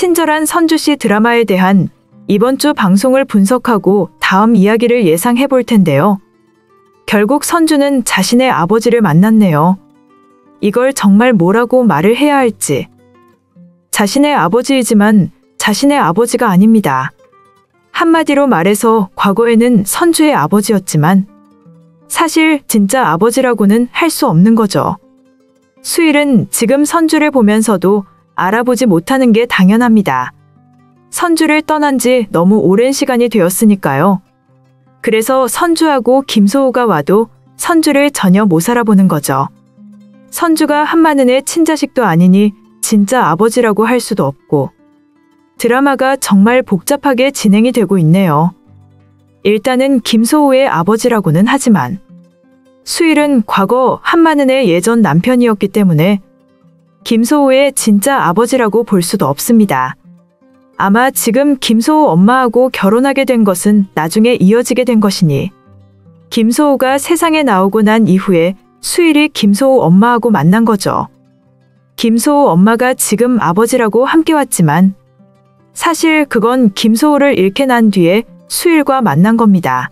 친절한 선주씨 드라마에 대한 이번 주 방송을 분석하고 다음 이야기를 예상해 볼 텐데요. 결국 선주는 자신의 아버지를 만났네요. 이걸 정말 뭐라고 말을 해야 할지. 자신의 아버지이지만 자신의 아버지가 아닙니다. 한마디로 말해서 과거에는 선주의 아버지였지만 사실 진짜 아버지라고는 할 수 없는 거죠. 수일은 지금 선주를 보면서도 알아보지 못하는 게 당연합니다. 선주를 떠난 지 너무 오랜 시간이 되었으니까요. 그래서 선주하고 김소호가 와도 선주를 전혀 못 알아보는 거죠. 선주가 한마는의 친자식도 아니니 진짜 아버지라고 할 수도 없고. 드라마가 정말 복잡하게 진행이 되고 있네요. 일단은 김소호의 아버지라고는 하지만 수일은 과거 한마는의 예전 남편이었기 때문에 김소호의 진짜 아버지라고 볼 수도 없습니다. 아마 지금 김소호 엄마하고 결혼하게 된 것은 나중에 이어지게 된 것이니 김소호가 세상에 나오고 난 이후에 수일이 김소호 엄마하고 만난 거죠. 김소호 엄마가 지금 아버지라고 함께 왔지만 사실 그건 김소호를 잃게 난 뒤에 수일과 만난 겁니다.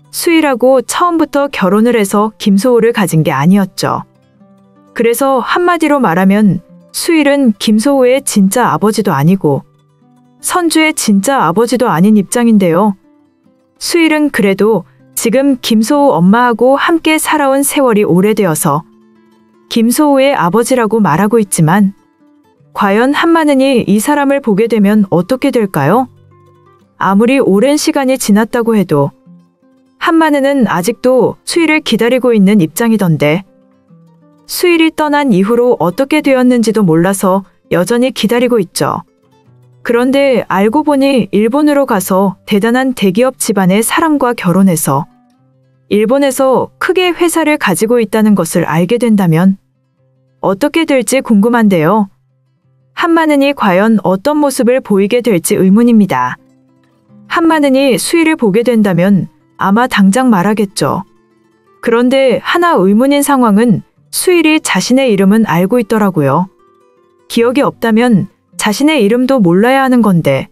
수일하고 처음부터 결혼을 해서 김소호를 가진 게 아니었죠. 그래서 한마디로 말하면 수일은 김소호의 진짜 아버지도 아니고 선주의 진짜 아버지도 아닌 입장인데요. 수일은 그래도 지금 김소호 엄마하고 함께 살아온 세월이 오래되어서 김소호의 아버지라고 말하고 있지만 과연 한마는이 이 사람을 보게 되면 어떻게 될까요? 아무리 오랜 시간이 지났다고 해도 한마는은 아직도 수일을 기다리고 있는 입장이던데 수일이 떠난 이후로 어떻게 되었는지도 몰라서 여전히 기다리고 있죠. 그런데 알고 보니 일본으로 가서 대단한 대기업 집안의 사람과 결혼해서 일본에서 크게 회사를 가지고 있다는 것을 알게 된다면 어떻게 될지 궁금한데요. 한마는이 과연 어떤 모습을 보이게 될지 의문입니다. 한마는이 수일을 보게 된다면 아마 당장 말하겠죠. 그런데 하나 의문인 상황은 수일이 자신의 이름은 알고 있더라고요. 기억이 없다면 자신의 이름도 몰라야 하는 건데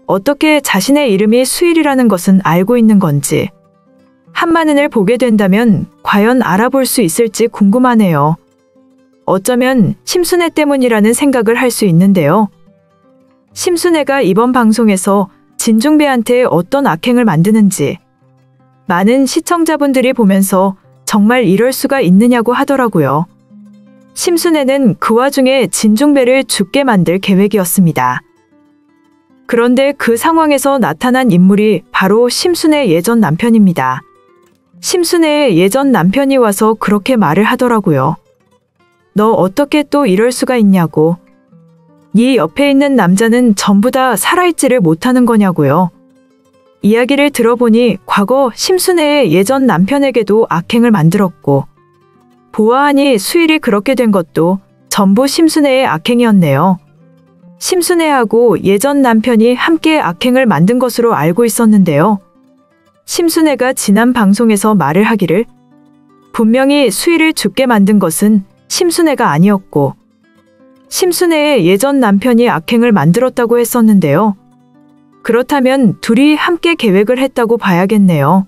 어떻게 자신의 이름이 수일이라는 것은 알고 있는 건지 한마는을 보게 된다면 과연 알아볼 수 있을지 궁금하네요. 어쩌면 심순애 때문이라는 생각을 할 수 있는데요. 심순애가 이번 방송에서 진중배한테 어떤 악행을 만드는지 많은 시청자분들이 보면서 정말 이럴 수가 있느냐고 하더라고요. 심순애는 그 와중에 진중배를 죽게 만들 계획이었습니다. 그런데 그 상황에서 나타난 인물이 바로 심순애의 예전 남편입니다. 심순애의 예전 남편이 와서 그렇게 말을 하더라고요. 너 어떻게 또 이럴 수가 있냐고. 네 옆에 있는 남자는 전부 다 살아있지를 못하는 거냐고요. 이야기를 들어보니 과거 심순애의 예전 남편에게도 악행을 만들었고 보아하니 수일이 그렇게 된 것도 전부 심순애의 악행이었네요. 심순애하고 예전 남편이 함께 악행을 만든 것으로 알고 있었는데요. 심순애가 지난 방송에서 말을 하기를 분명히 수일을 죽게 만든 것은 심순애가 아니었고 심순애의 예전 남편이 악행을 만들었다고 했었는데요. 그렇다면 둘이 함께 계획을 했다고 봐야겠네요.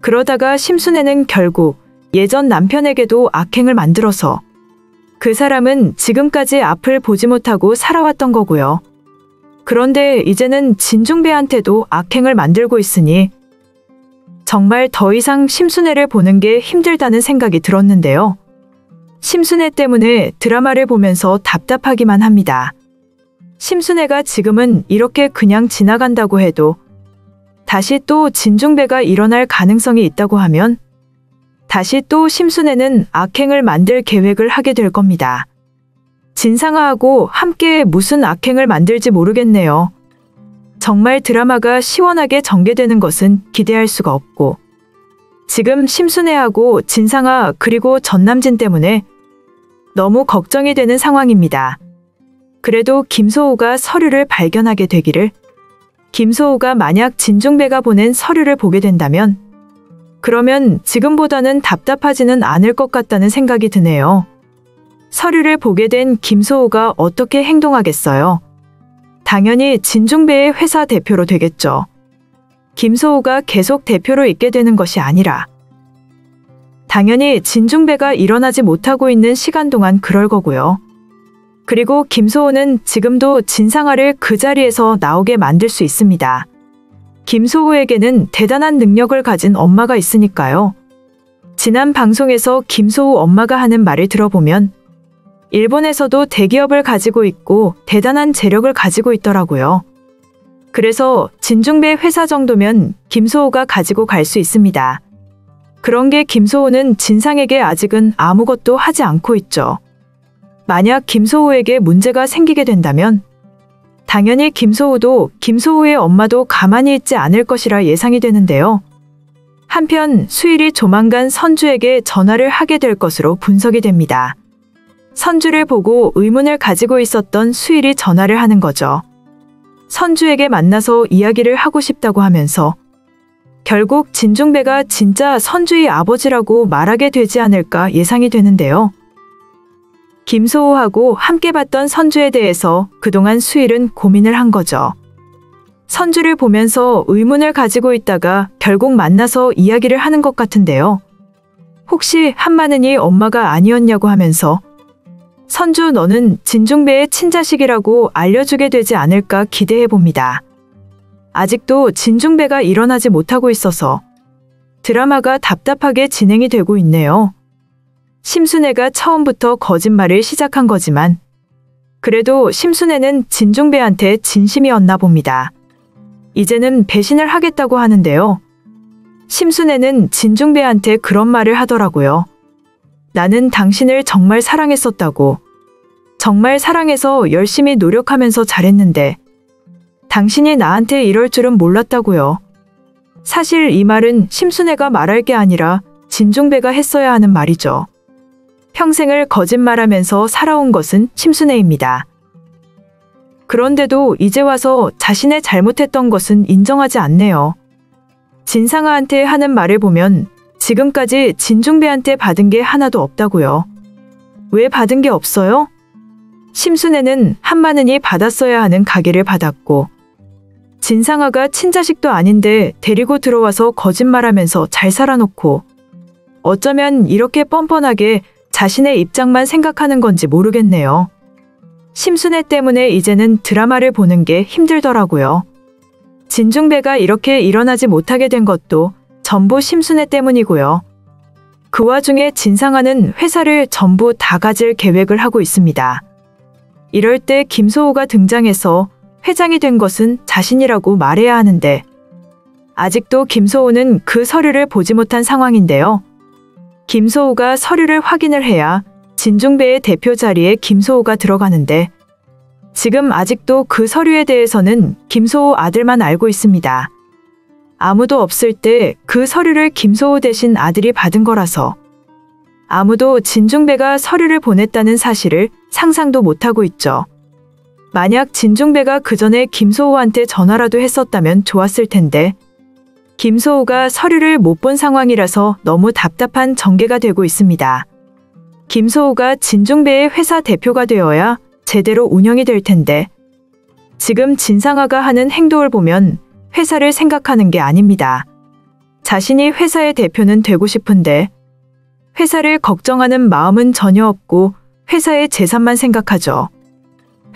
그러다가 심순애는 결국 예전 남편에게도 악행을 만들어서 그 사람은 지금까지 앞을 보지 못하고 살아왔던 거고요. 그런데 이제는 진중배한테도 악행을 만들고 있으니 정말 더 이상 심순애를 보는 게 힘들다는 생각이 들었는데요. 심순애 때문에 드라마를 보면서 답답하기만 합니다. 심순애가 지금은 이렇게 그냥 지나간다고 해도 다시 또 진중배가 일어날 가능성이 있다고 하면 다시 또 심순애는 악행을 만들 계획을 하게 될 겁니다. 진상아하고 함께 무슨 악행을 만들지 모르겠네요. 정말 드라마가 시원하게 전개되는 것은 기대할 수가 없고 지금 심순애하고 진상아 그리고 전남진 때문에 너무 걱정이 되는 상황입니다. 그래도 김소호가 서류를 발견하게 되기를 김소호가 만약 진중배가 보낸 서류를 보게 된다면 그러면 지금보다는 답답하지는 않을 것 같다는 생각이 드네요. 서류를 보게 된 김소호가 어떻게 행동하겠어요? 당연히 진중배의 회사 대표로 되겠죠. 김소호가 계속 대표로 있게 되는 것이 아니라 당연히 진중배가 일어나지 못하고 있는 시간 동안 그럴 거고요. 그리고 김소호는 지금도 진상아를 그 자리에서 나오게 만들 수 있습니다. 김소호에게는 대단한 능력을 가진 엄마가 있으니까요. 지난 방송에서 김소호 엄마가 하는 말을 들어보면 일본에서도 대기업을 가지고 있고 대단한 재력을 가지고 있더라고요. 그래서 진중배 회사 정도면 김소호가 가지고 갈 수 있습니다. 그런 게 김소호는 진상에게 아직은 아무것도 하지 않고 있죠. 만약 김소호에게 문제가 생기게 된다면 당연히 김소호도 김소호의 엄마도 가만히 있지 않을 것이라 예상이 되는데요. 한편 수일이 조만간 선주에게 전화를 하게 될 것으로 분석이 됩니다. 선주를 보고 의문을 가지고 있었던 수일이 전화를 하는 거죠. 선주에게 만나서 이야기를 하고 싶다고 하면서 결국 진중배가 진짜 선주의 아버지라고 말하게 되지 않을까 예상이 되는데요. 김소호하고 함께 봤던 선주에 대해서 그동안 수일은 고민을 한 거죠. 선주를 보면서 의문을 가지고 있다가 결국 만나서 이야기를 하는 것 같은데요. 혹시 한마는이 엄마가 아니었냐고 하면서 선주 너는 진중배의 친자식이라고 알려주게 되지 않을까 기대해봅니다. 아직도 진중배가 일어나지 못하고 있어서 드라마가 답답하게 진행이 되고 있네요. 심순애가 처음부터 거짓말을 시작한 거지만 그래도 심순애는 진중배한테 진심이었나 봅니다. 이제는 배신을 하겠다고 하는데요. 심순애는 진중배한테 그런 말을 하더라고요. 나는 당신을 정말 사랑했었다고. 정말 사랑해서 열심히 노력하면서 잘했는데 당신이 나한테 이럴 줄은 몰랐다고요. 사실 이 말은 심순애가 말할 게 아니라 진중배가 했어야 하는 말이죠. 평생을 거짓말하면서 살아온 것은 심순애입니다. 그런데도 이제 와서 자신의 잘못했던 것은 인정하지 않네요. 진상아한테 하는 말을 보면 지금까지 진중배한테 받은 게 하나도 없다고요. 왜 받은 게 없어요? 심순애는 한마는이 받았어야 하는 가게를 받았고 진상아가 친자식도 아닌데 데리고 들어와서 거짓말하면서 잘 살아놓고 어쩌면 이렇게 뻔뻔하게 자신의 입장만 생각하는 건지 모르겠네요. 심순애 때문에 이제는 드라마를 보는 게 힘들더라고요. 진중배가 이렇게 일어나지 못하게 된 것도 전부 심순애 때문이고요. 그 와중에 진상아는 회사를 전부 다 가질 계획을 하고 있습니다. 이럴 때 김소호가 등장해서 회장이 된 것은 자신이라고 말해야 하는데 아직도 김소호는 그 서류를 보지 못한 상황인데요. 김소호가 서류를 확인을 해야 진중배의 대표 자리에 김소호가 들어가는데 지금 아직도 그 서류에 대해서는 김소호 아들만 알고 있습니다. 아무도 없을 때 그 서류를 김소호 대신 아들이 받은 거라서 아무도 진중배가 서류를 보냈다는 사실을 상상도 못하고 있죠. 만약 진중배가 그 전에 김소호한테 전화라도 했었다면 좋았을 텐데 김소호가 서류를 못 본 상황이라서 너무 답답한 전개가 되고 있습니다. 김소호가 진중배의 회사 대표가 되어야 제대로 운영이 될 텐데 지금 진상아가 하는 행동을 보면 회사를 생각하는 게 아닙니다. 자신이 회사의 대표는 되고 싶은데 회사를 걱정하는 마음은 전혀 없고 회사의 재산만 생각하죠.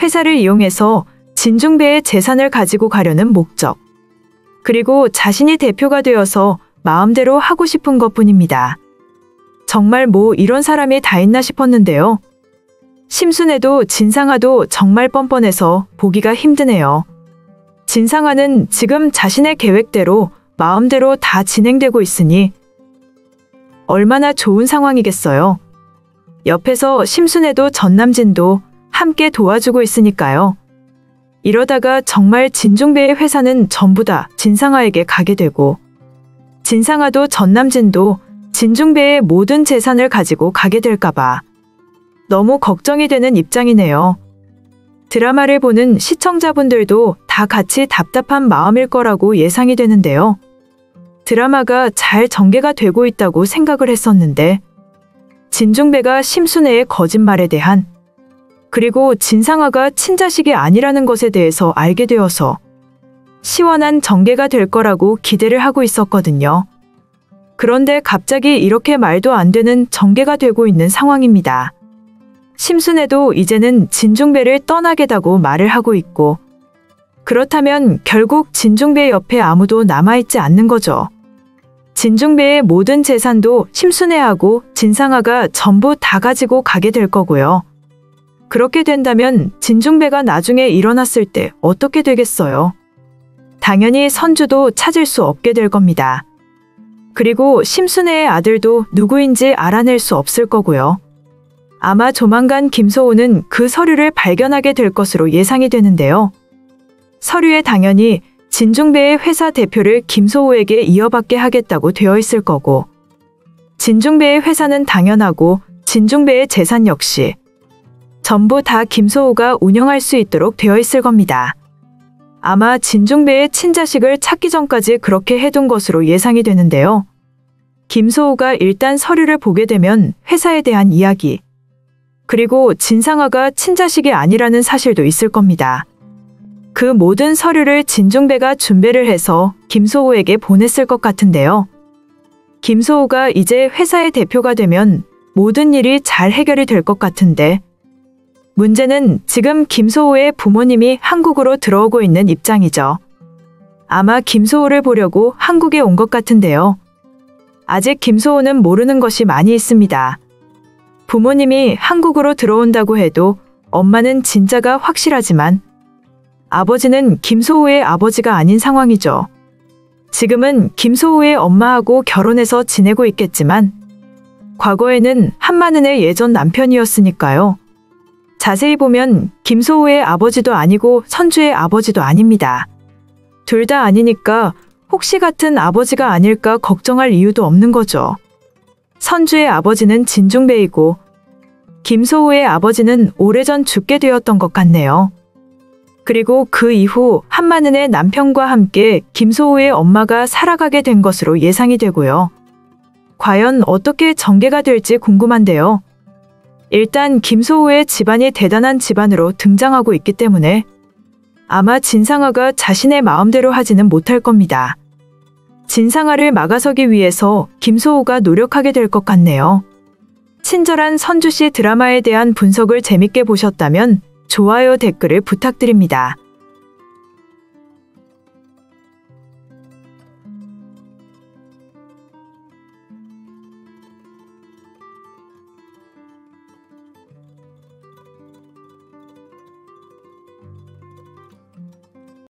회사를 이용해서 진중배의 재산을 가지고 가려는 목적. 그리고 자신이 대표가 되어서 마음대로 하고 싶은 것뿐입니다. 정말 뭐 이런 사람이 다 있나 싶었는데요. 심순애도 진상아도 정말 뻔뻔해서 보기가 힘드네요. 진상아는 지금 자신의 계획대로 마음대로 다 진행되고 있으니 얼마나 좋은 상황이겠어요. 옆에서 심순애도 전남진도 함께 도와주고 있으니까요. 이러다가 정말 진중배의 회사는 전부 다 진상아에게 가게 되고 진상아도 전남진도 진중배의 모든 재산을 가지고 가게 될까봐 너무 걱정이 되는 입장이네요. 드라마를 보는 시청자분들도 다 같이 답답한 마음일 거라고 예상이 되는데요. 드라마가 잘 전개가 되고 있다고 생각을 했었는데 진중배가 심순애의 거짓말에 대한 그리고 진상아가 친자식이 아니라는 것에 대해서 알게 되어서 시원한 전개가 될 거라고 기대를 하고 있었거든요. 그런데 갑자기 이렇게 말도 안 되는 전개가 되고 있는 상황입니다. 심순애도 이제는 진중배를 떠나겠다고 말을 하고 있고, 그렇다면 결국 진중배 옆에 아무도 남아있지 않는 거죠. 진중배의 모든 재산도 심순애하고 진상아가 전부 다 가지고 가게 될 거고요. 그렇게 된다면 진중배가 나중에 일어났을 때 어떻게 되겠어요? 당연히 선주도 찾을 수 없게 될 겁니다. 그리고 심순애의 아들도 누구인지 알아낼 수 없을 거고요. 아마 조만간 김소호는 그 서류를 발견하게 될 것으로 예상이 되는데요. 서류에 당연히 진중배의 회사 대표를 김소호에게 이어받게 하겠다고 되어 있을 거고, 진중배의 회사는 당연하고 진중배의 재산 역시 전부 다 김소호가 운영할 수 있도록 되어 있을 겁니다. 아마 진중배의 친자식을 찾기 전까지 그렇게 해둔 것으로 예상이 되는데요. 김소호가 일단 서류를 보게 되면 회사에 대한 이야기, 그리고 진상아가 친자식이 아니라는 사실도 있을 겁니다. 그 모든 서류를 진중배가 준비를 해서 김소호에게 보냈을 것 같은데요. 김소호가 이제 회사의 대표가 되면 모든 일이 잘 해결이 될 것 같은데, 문제는 지금 김소호의 부모님이 한국으로 들어오고 있는 입장이죠. 아마 김소호를 보려고 한국에 온 것 같은데요. 아직 김소호는 모르는 것이 많이 있습니다. 부모님이 한국으로 들어온다고 해도 엄마는 진짜가 확실하지만 아버지는 김소호의 아버지가 아닌 상황이죠. 지금은 김소호의 엄마하고 결혼해서 지내고 있겠지만 과거에는 한마는의 예전 남편이었으니까요. 자세히 보면 김소호의 아버지도 아니고 선주의 아버지도 아닙니다. 둘 다 아니니까 혹시 같은 아버지가 아닐까 걱정할 이유도 없는 거죠. 선주의 아버지는 진중배이고 김소호의 아버지는 오래전 죽게 되었던 것 같네요. 그리고 그 이후 한마는의 남편과 함께 김소호의 엄마가 살아가게 된 것으로 예상이 되고요. 과연 어떻게 전개가 될지 궁금한데요. 일단 김소호의 집안이 대단한 집안으로 등장하고 있기 때문에 아마 진상아가 자신의 마음대로 하지는 못할 겁니다. 진상아를 막아서기 위해서 김소호가 노력하게 될 것 같네요. 친절한 선주씨 드라마에 대한 분석을 재밌게 보셨다면 좋아요, 댓글을 부탁드립니다.